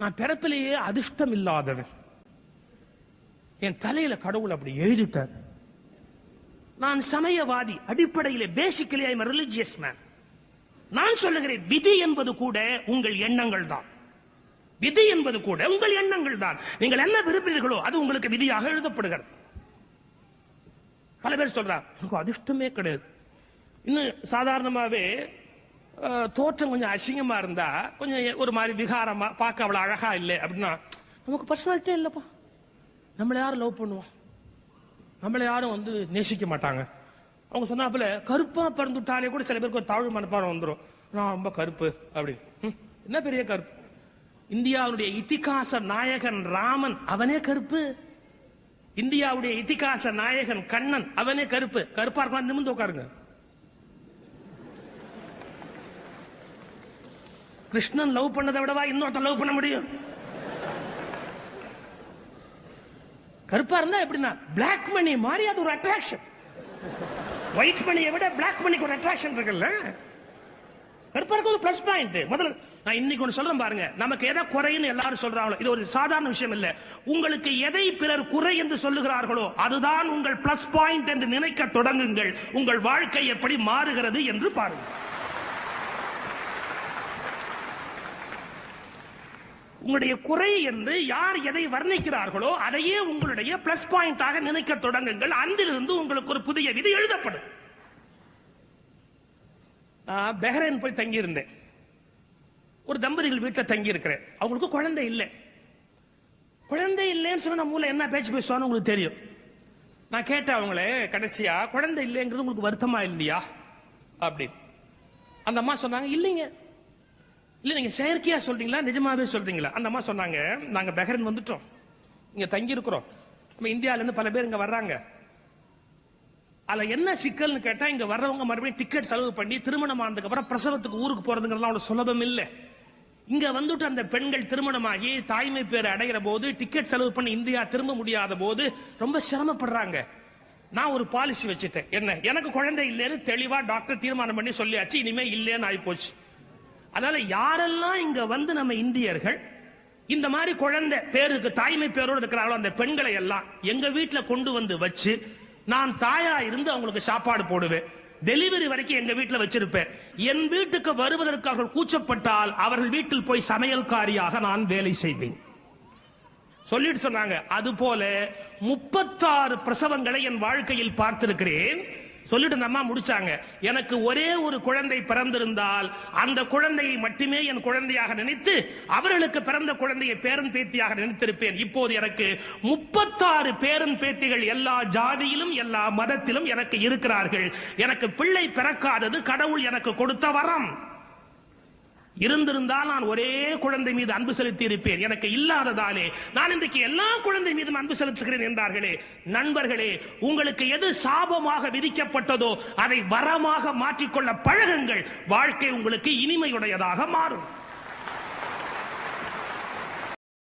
நான் பிறப்பிலேயே அதிர்ஷ்டம் இல்லாதவன். என் தலையில கடவுள் அப்படி எழுதிட்டார். நான் சமயவாதி, அடிப்படையிலே basically I am religious man. நான் சொல்லுகிறேன், விதி என்பது கூட உங்கள் எண்ணங்கள் தான். விதி என்பது கூட உங்கள் எண்ணங்கள் தான். நீங்கள் என்ன விரும்புகிறீர்களோ அது உங்களுக்கு விதியாக எழுதப்படுகிறது. பல பேர் சொல்றாங்க எனக்கு அதிர்ஷ்டமே கிடையாது. இன்னும் சாதாரணமாவே தோற்றம் கொஞ்சம் அசிங்கமா இருந்தா, கொஞ்சம் ஒரு மாதிரி விகாரமா, பார்க்க அவ்வளவு அழகா இல்லை அப்படின்னா, நமக்கு பர்சனாலிட்டியே இல்லப்பா, நம்மள யாரும் லவ் பண்ணுவோம், நம்மள யாரும் வந்து நேசிக்க மாட்டாங்க. அவங்க சொன்னாப்புல கருப்பா பிறந்துட்டாலே கூட சில பேருக்கு ஒரு தாழ்வு மனப்பாறை வந்துடும். நான் ரொம்ப கருப்பு அப்படின்னு. என்ன பெரிய கருப்பு? இந்தியாவுடைய இதிகாச நாயகன் ராமன் அவனே கருப்பு. இந்தியாவுடைய இதிகாச நாயகன் கண்ணன் அவனே கருப்பு. கருப்பா இருக்கலாம், நிமிர்ந்து உட்காருங்க. கிருஷ்ணன் லவ் பண்ணதை விடவா இன்னொருத்த லவ் பண்ண முடியும்? கருப்பா இருந்தா எப்படின்னா பிளாக் மணி மாதிரி அது ஒரு அட்ராக்ஷன். ஒயிட் மணியை விட பிளாக் மணிக்கு ஒரு அட்ராக்ஷன் இருக்குல்ல. கருப்பா இருக்க ஒரு பிளஸ் பாயிண்ட். முதல்ல நான் இன்னைக்கு ஒன்று சொல்றேன் பாருங்க, நமக்கு எதை குறைன்னு எல்லாரும் சொல்றாங்களோ இது ஒரு சாதாரண விஷயம் இல்ல. உங்களுக்கு எதை பிறர் குறை என்று சொல்லுகிறார்களோ அதுதான் உங்கள் பிளஸ் பாயிண்ட் என்று நினைக்க தொடங்குங்கள். உங்கள் வாழ்க்கை எப்படி மாறுகிறது என்று பாருங்கள். உங்களுடைய குறை என்று யார் எதை வர்ணிக்கிறார்களோ அதையே உங்களுடைய பிளஸ் பாயிண்டாக நினைக்க தொடங்குங்கள். அன்றிலிருந்து உங்களுக்கு ஒரு புதிய விதி எழுதப்படும். பஹ்ரைன் போய் தங்கி இருந்தேன். ஒரு தம்பதிகள் வீட்டில் தங்கி இருக்கிறேன். அவங்களுக்கு குழந்தை இல்லை. குழந்தை இல்லைன்னு சொன்னா நம்ம ஊர்ல என்ன பேச்சு பேசுவான்னு உங்களுக்கு தெரியும். நான் கேட்டேன் அவங்களே, கடைசியா குழந்தை இல்லைங்கிறது உங்களுக்கு வருத்தமா இல்லையா அப்படின்னு. அந்த அம்மா சொன்னாங்க, இல்லைங்க. இல்ல நீங்க செயற்கையா சொல்றீங்களா நிஜமாவே சொல்றீங்களா? அந்த அம்மா சொன்னாங்க, நாங்க பஹ்ரைன் வந்துட்டோம், இங்க தங்கி இருக்கிறோம், நம்ம இந்தியால இருந்து பல பேர் இங்க வர்றாங்க. அதுல என்ன சிக்கல்னு கேட்டா, இங்க வர்றவங்க மறுபடியும் டிக்கெட் செலவு பண்ணி திருமணம் ஆனதுக்கு அப்புறம் பிரசவத்துக்கு ஊருக்கு போறதுங்கிறதுலாம் அவ்வளவு சுலபம் இல்லை. இங்க வந்துட்டு அந்த பெண்கள் திருமணமாகி தாய்மை பேர் அடைகிற போது டிக்கெட் செலவு பண்ணி இந்தியா திரும்ப முடியாத போது ரொம்ப சிரமப்படுறாங்க. நான் ஒரு பாலிசி வச்சுட்டேன். என்ன, எனக்கு குழந்தை இல்லைன்னு தெளிவா டாக்டர் தீர்மானம் பண்ணி சொல்லியாச்சு, இனிமே இல்லைன்னு ஆகி போச்சு. அதனால யாரெல்லாம் இங்க வந்து நம்ம இந்தியர்கள் இந்த மாதிரி குழந்தை பேருக்கு தாய்மை பேரோடு இருக்கிறாங்களோ அந்த பெண்களை எல்லாம் எங்க வீட்டுல கொண்டு வந்து வச்சு நான் தாயா இருந்து அவங்களுக்கு சாப்பாடு போடுவேன். டெலிவரி வரைக்கும் எங்க வீட்டுல வச்சிருப்பேன். என் வீட்டுக்கு வருவதற்கு அவர்கள் கூச்சப்பட்டால் அவர்கள் வீட்டில் போய் சமையல்காரியாக நான் வேலை செய்வேன் சொல்லிட்டு சொன்னாங்க. அது போல 36 பிரசவங்களை என் வாழ்க்கையில் பார்த்திருக்கிறேன். சொல்லிட்டு அந்த அம்மா முடிச்சாங்க, எனக்கு ஒரே ஒரு குழந்தை பிறந்திருந்தால் அந்த குழந்தையை மட்டுமே என் குழந்தையாக நினைத்து அவர்களுக்கு பிறந்த குழந்தையை பேரன் பேத்தியாக நினைத்திருப்பேன். இப்போது எனக்கு 36 பேரன் பேத்திகள் எல்லா ஜாதியிலும் எல்லா மதத்திலும் எனக்கு இருக்கிறார்கள். எனக்கு பிள்ளை பிறக்காதது கடவுள் எனக்கு கொடுத்த வரம். இருந்திருந்தால் நான் ஒரே குழந்தை மீது அன்பு செலுத்தி இருப்பேன். எனக்கு இல்லாததாலே நான் இன்றைக்கு எல்லா குழந்தை மீதும் அன்பு செலுத்துகிறேன் என்றார்களே. நண்பர்களே, உங்களுக்கு எது சாபமாக விதிக்கப்பட்டதோ அதை வரமாக மாற்றிக்கொள்ள பழகுங்கள். வாழ்க்கை உங்களுக்கு இனிமையுடையதாக மாறும்.